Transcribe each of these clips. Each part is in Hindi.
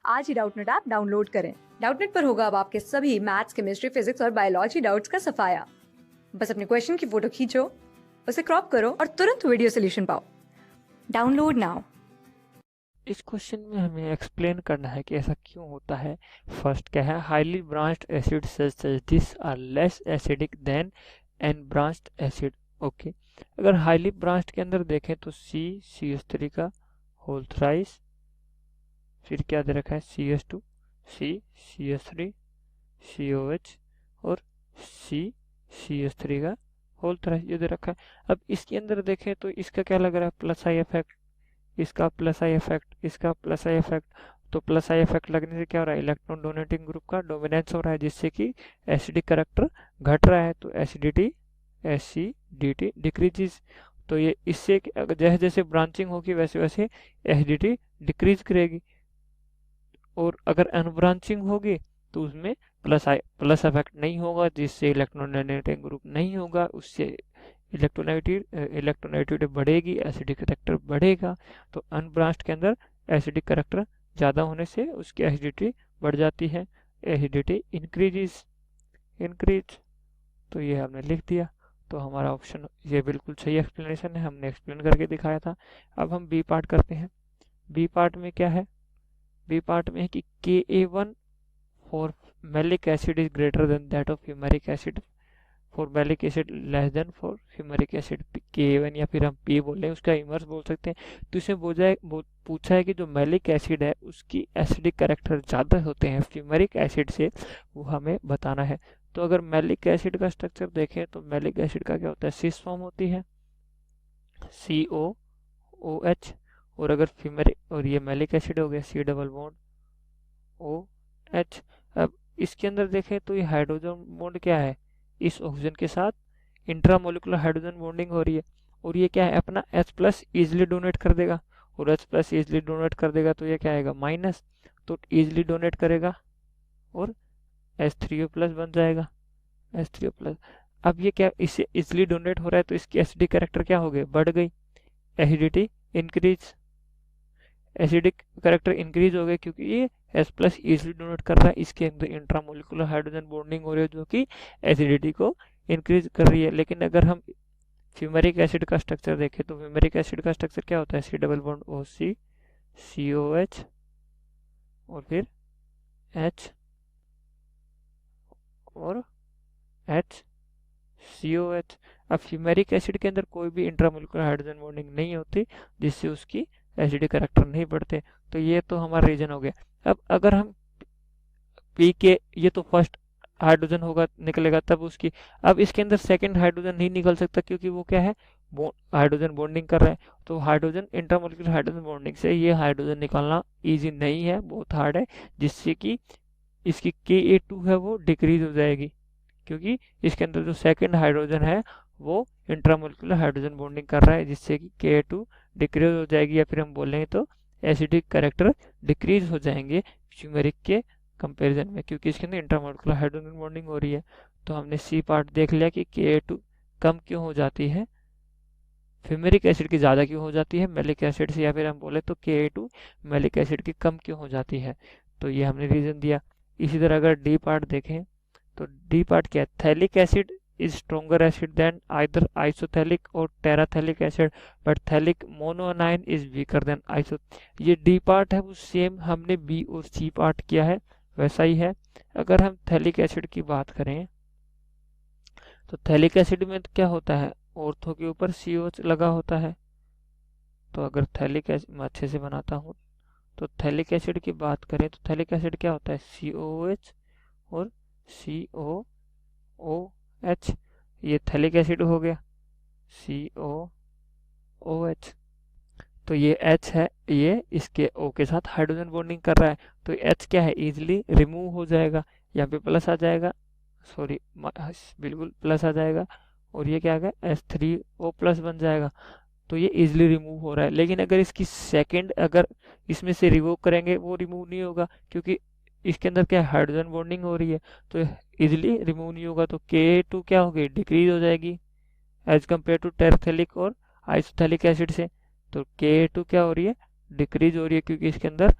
आज ही डाउटनेट ऐप डाउनलोड करें। डाउटनेट पर होगा अब आपके सभी मैथ्स, केमिस्ट्री, फिजिक्स और बायोलॉजी डाउट्स का सफाया। बस अपने क्वेश्चन की फोटो खींचो, उसे क्रॉप करो और तुरंत वीडियो सोल्यूशन पाओ। Download now. इस क्वेश्चन में हमें एक्सप्लेन करना है कि ऐसा क्यों होता है। फर्स्ट क्या है, highly branched acid such this are less acidic than an branched acid. Okay, अगर हाईली ब्रांच्ड के अंदर देखें तो CH3 का होल थ्राइस, फिर क्या दे रखा है CH2, CH3, COH और CH3 का होल थ्राइस ये दे रखा है। अब इसके अंदर देखें तो इसका क्या लग रहा है, प्लस आई इफेक्ट, इसका प्लस आई इफेक्ट, इसका प्लस आई इफेक्ट। तो प्लस आई इफेक्ट लगने से क्या हो रहा है, इलेक्ट्रॉन डोनेटिंग ग्रुप का डोमिनेंस हो रहा है, जिससे कि एसिडिक करैक्टर घट रहा है। तो एसिडिटी डिक्रीजेस। तो ये इससे जैसे जैसे ब्रांचिंग होगी वैसे वैसे एसिडिटी डिक्रीज करेगी। और अगर अनब्रांचिंग होगी तो उसमें प्लस इफेक्ट नहीं होगा, जिससे इलेक्ट्रॉन डोनेटिंग ग्रुप नहीं होगा, उससे इलेक्ट्रोनेगेटिविटी बढ़ेगी, एसिडिक करैक्टर बढ़ेगा। तो अनब्रांच्ड के अंदर एसिडिक करैक्टर ज़्यादा होने से उसकी एसिडिटी बढ़ जाती है, एसिडिटी इंक्रीज। तो ये हमने लिख दिया। तो हमारा ऑप्शन ये बिल्कुल सही एक्सप्लेनेशन है, हमने एक्सप्लेन करके दिखाया था। अब हम बी पार्ट करते हैं। बी पार्ट में क्या है, बी पार्ट में है कि Ka1 for malic acid is greater than that of fumaric acid for malic acid less than for fumaric acid. Ka1 या फिर हम P बोल हैं, उसका इनवर्स बोल सकते हैं। तो इसमें पूछा है कि जो मैलिक एसिड है उसकी एसिडिक कैरेक्टर ज़्यादा होते हैं ह्यूमेरिक एसिड से, वो हमें बताना है। तो अगर मैलिक एसिड का स्ट्रक्चर देखें तो मैलिक एसिड का क्या होता है, सिस फॉर्म होती है, COOH। और अगर फ्यूमेरिक, और ये मैलिक एसिड हो गया C डबल बॉन्ड OH। अब इसके अंदर देखें तो ये हाइड्रोजन बॉन्ड क्या है, इस ऑक्सीजन के साथ इंट्रामोलिकुलर हाइड्रोजन बॉन्डिंग हो रही है। और ये क्या है, अपना H प्लस ईजिली डोनेट कर देगा, और H प्लस ईजिली डोनेट कर देगा तो ये क्या आएगा माइनस। तो ईजिली डोनेट करेगा और H3O प्लस बन जाएगा, H3O प्लस। अब ये क्या, इससे इजिली डोनेट हो रहा है तो इसकी एसिडिक कैरेक्टर क्या हो गई, बढ़ गई, acidity increase. Acidic character increase हो गया क्योंकि ये H प्लस इजिली डोनेट कर रहा है, इसके अंदर इंट्रामोलिकुलर हाइड्रोजन बॉन्डिंग हो रही है जो कि एसिडिटी को इंक्रीज कर रही है। लेकिन अगर हम फ्यूमेरिक एसिड का स्ट्रक्चर देखें तो फ्यूमेरिक एसिड का स्ट्रक्चर क्या होता है, C double bond OC COH और फिर H और HCOH। अब फ्यूमेरिक एसिड के अंदर कोई भी इंट्रामोलिकुलर हाइड्रोजन बॉन्डिंग नहीं होती, जिससे उसकी एसिडिक कैरेक्टर नहीं बढ़ते। तो ये तो हमारा रीजन हो गया। अब अगर हम पी के, ये तो फर्स्ट हाइड्रोजन होगा निकलेगा तब उसकी, अब इसके अंदर सेकंड हाइड्रोजन नहीं निकल सकता क्योंकि वो क्या है, हाइड्रोजन बॉन्डिंग कर रहा है। तो हाइड्रोजन इंटरमोलिकुलर हाइड्रोजन बॉन्डिंग से ये हाइड्रोजन निकालना इजी नहीं है, बहुत हार्ड है, जिससे कि इसकी Ka2 है वो डिक्रीज हो जाएगी, क्योंकि इसके अंदर जो सेकंड हाइड्रोजन है वो इंट्रामोलिकुलर हाइड्रोजन बॉन्डिंग कर रहा है, जिससे कि Ka2 डिक्रीज हो जाएगी, या फिर हम बोलेंगे तो एसिडिक कैरेक्टर डिक्रीज हो जाएंगे फ्यूमेरिक के कंपैरिजन में, क्योंकि इसके अंदर इंट्रामोलिकुलर हाइड्रोजन बॉन्डिंग हो रही है। तो हमने सी पार्ट देख लिया कि Ka2 कम क्यों हो जाती है, फ्यूमेरिक एसिड की ज़्यादा क्यों हो जाती है मैलिक एसिड से, या फिर हम बोले तो Ka2 मैलिक एसिड की कम क्यों हो जाती है। तो ये हमने रीज़न दिया। इसी तरह अगर डी पार्ट देखें तो डी पार्ट क्या है, phthalic acid is stronger acid than either isophthalic और terephthalic acid, but phthalic monoanion is weaker than iso. ये डी पार्ट है वो सेम हमने बी और सी पार्ट किया है वैसा ही है। अगर हम थैलिक एसिड की बात करें तो थैलिक एसिड में क्या होता है, ऑर्थो के ऊपर COH लगा होता है। तो अगर थैलिक एसिड मैं अच्छे से बनाता हूँ, तो थैलिक एसिड की बात करें तो थैलिक एसिड क्या होता है, COOH और COOH। ये थैलिक एसिड हो गया COOH। तो ये H है, ये इसके O के साथ हाइड्रोजन बॉन्डिंग कर रहा है, तो H क्या है, इजिली रिमूव हो जाएगा, यहाँ पे प्लस आ जाएगा, सॉरी बिल्कुल प्लस आ जाएगा, और ये क्या आ गया H3O प्लस बन जाएगा। तो ये इजिली रिमूव हो रहा है। लेकिन अगर इसकी सेकंड, अगर इसमें से रिमूव करेंगे वो रिमूव नहीं होगा, क्योंकि इसके अंदर क्या हाइड्रोजन बॉन्डिंग हो रही है, तो इजिली रिमूव नहीं होगा। तो Ka2 क्या हो गई, डिक्रीज हो जाएगी एज कम्पेयर टू टेराथैलिक और आइसोथैलिक एसिड से। तो Ka2 क्या हो रही है, डिक्रीज हो रही है, क्योंकि इसके अंदर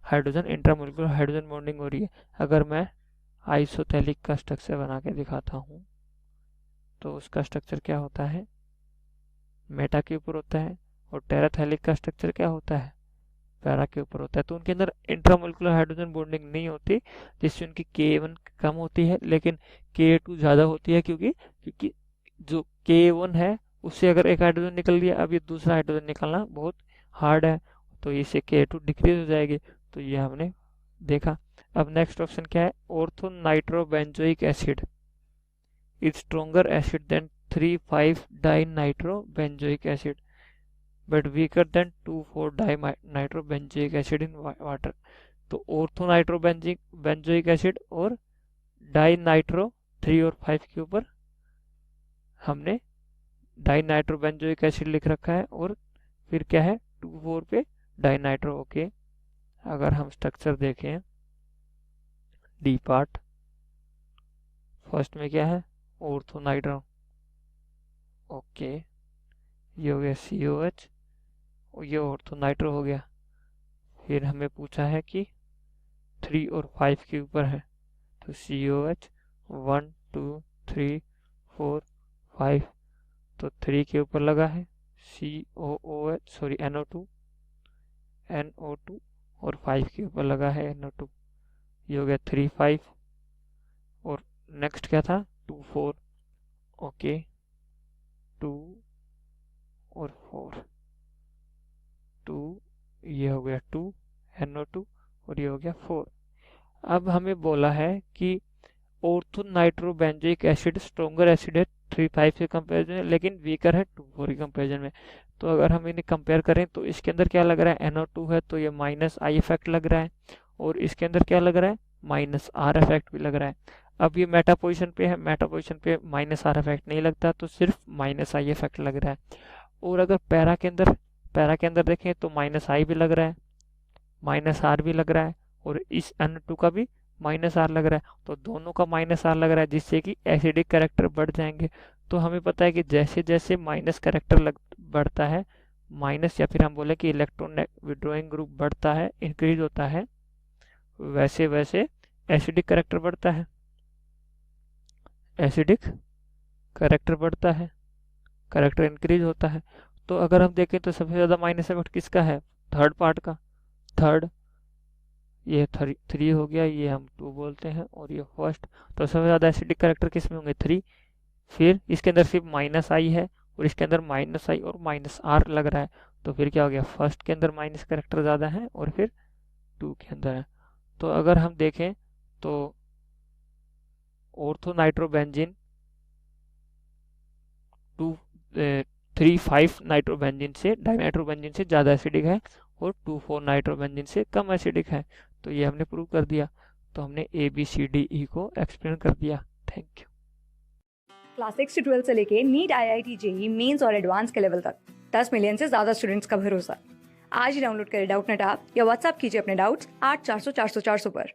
हाइड्रोजन इंट्रामोलिकुलर हाइड्रोजन बॉन्डिंग हो रही है। अगर मैं आइसोथैलिक का स्ट्रक्चर बना के दिखाता हूँ तो उसका स्ट्रक्चर क्या होता है, मेटा के ऊपर होता है, और टेराथैलिक का स्ट्रक्चर क्या होता है, पैरा के ऊपर होता है। तो उनके अंदर इंट्रामोलिकुलर हाइड्रोजन बॉन्डिंग नहीं होती, जिससे उनकी K1 कम होती है, लेकिन K2 ज़्यादा होती है, क्योंकि जो K1 है उससे अगर एक हाइड्रोजन निकल गया, अब ये दूसरा हाइड्रोजन निकलना बहुत हार्ड है, तो इससे K2 डिक्रीज हो जाएगी। तो ये हमने देखा। अब नेक्स्ट ऑप्शन क्या है, ortho nitrobenzoic acid is stronger acid than 3,5 dinitrobenzoic acid but weaker than dinitrobenzoic acid in water. तो ऑर्थो नाइट्रोबेंजोइक एसिड और डाइनाइट्रो 3 और 5 के ऊपर हमने डाइनाइट्रोबेंजोइक एसिड लिख रखा है, और फिर क्या है 2,4 पे डाइनाइट्रो। ओके, अगर हम स्ट्रक्चर देखें डी पार्ट, फर्स्ट में क्या है ऑर्थो नाइट्रो, ओके, ये हो गया COH और ये ऑर्थो नाइट्रो हो गया। फिर हमें पूछा है कि 3 और 5 के ऊपर है, तो COH 1 2 3 4 5, तो 3 के ऊपर लगा है NO2 और 5 के ऊपर लगा है NO2, ये हो गया 3 5। और नेक्स्ट क्या था 2 4, ओके, 2 और 4, 2, ये हो गया 2 NO2 और ये हो गया 4। अब हमें बोला है कि ortho nitrobenzoic acid stronger acid है 3,5 के कंपेरिजन में, लेकिन वीकर है 2,4 के कंपेरिजन में। तो अगर हम इन्हें कंपेयर करें तो इसके अंदर क्या लग रहा है NO2 है, तो ये -I इफेक्ट लग रहा है, और इसके अंदर क्या लग रहा है -R इफेक्ट भी लग रहा है। अब ये मेटा पोजिशन पे है, मेटा पोजिशन पे -R इफेक्ट नहीं लगता, तो सिर्फ -I इफेक्ट लग रहा है। और अगर पैरा के अंदर देखें तो -I भी लग रहा है, -R भी लग रहा है, और इस NO2 का भी -R लग रहा है, तो दोनों का -R लग रहा है, जिससे कि एसिडिक कैरेक्टर बढ़ जाएंगे। तो हमें पता है कि जैसे जैसे माइनस कैरेक्टर बढ़ता है, माइनस या फिर हम बोले कि इलेक्ट्रॉन विड्रॉइंग ग्रुप बढ़ता है, इंक्रीज होता है, वैसे वैसे एसिडिक कैरेक्टर बढ़ता है, एसिडिक कैरेक्टर बढ़ता है, कैरेक्टर इंक्रीज होता है। तो अगर हम देखें तो सबसे ज़्यादा माइनस इफेक्ट किसका है, थर्ड पार्ट का, थर्ड, ये 3 हो गया, ये हम 2 बोलते हैं, और ये फर्स्ट। तो सबसे ज़्यादा एसिडिक कैरेक्टर किस में होंगे 3। फिर इसके अंदर सिर्फ -I है, और इसके अंदर -I और -R लग रहा है, तो फिर क्या हो गया फर्स्ट के अंदर माइनस कैरेक्टर ज़्यादा है और फिर 2 के अंदर है। तो अगर हम देखें तो ऑर्थो नाइट्रोबेंजीन 3,5 नाइट्रोबेंजीन से डाइनाइट्रोबेंजीन से ज़्यादा एसिडिक है, और 2,4 नाइट्रोबेंजीन से कम एसिडिक है। तो ये हमने प्रूव कर दिया। तो हमने ABCDE को एक्सप्लेन कर दिया। Thank you. क्लास 6 से 12 से लेके नीट, IIT, JEE मेंस और एडवांस के लेवल तक 10 मिलियन से ज्यादा स्टूडेंट्स का भरोसा। आज ही डाउनलोड करें डाउटनेट ऐप या व्हाट्सएप कीजिए अपने डाउट्स 8400 400 400 पर।